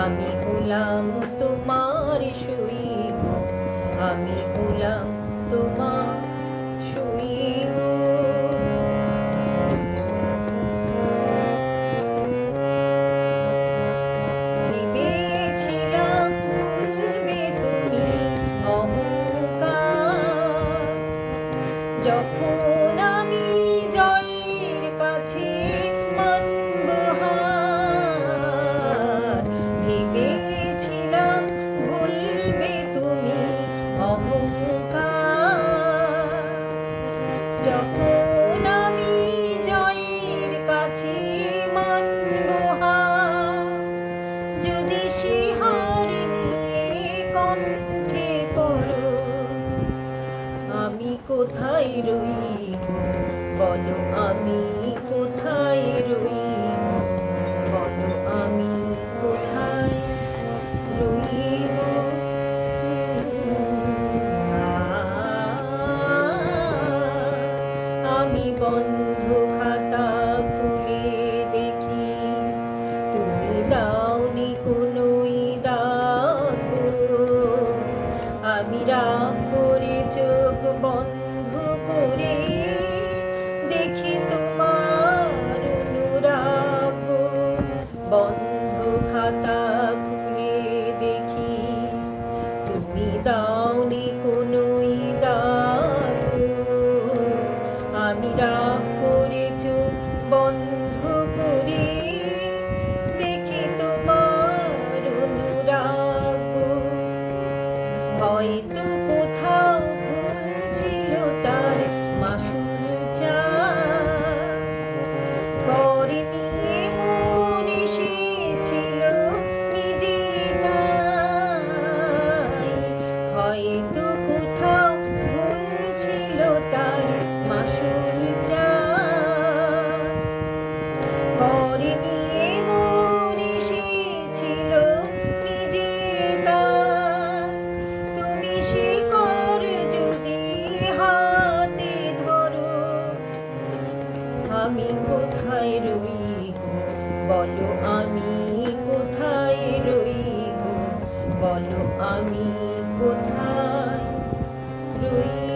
আমি হলাম তোমার সুই গো, আমি হলাম তোমার সুই গো। ভেবেছিলাম ভুলবে তুমি অহংকার, যখন আমি জয়ের কাছে মানব হার। ভেবেছিলাম ভুলবে তুমি অহংকার, যখন আমি জয়ের কাছে মানব হার। যদি সে হার নিয়ে কণ্ঠে পড়ো, আমি কোথায় রই গো, বলো আমি কোথায় রই গো, বলো আমি কোথায় রই গো। আমি বন্ধ খাতা খুলে দেখি, তুমি দাওনি কোনোই দাগ গো। আমি রাগ করে চোখ বন্ধ করে দেখি তোমার অনুরাগ গো। বন্ধ খাতা খুলে দেখি, তুমি দাওনি কোনোই দাগ গো। আমি রাগ করে চোখ বন্ধ করে দেখি তোমার অনুরাগ গো। হয়তো কোথাও ভুল ছিল তার মাসুল চাই, করেনি এমন এসেছিল নিজে তাই। হয়তো কোথাও ভুল ছিল তার মাসুল চাই, করেনি এমন এসেছিল নিজে তাই। তুমি শিকড় যদি হাতে ধরো, আমি কোথায় রই গো, বলো আমি কোথায় রই গো, বলো আমি কোথায় রই।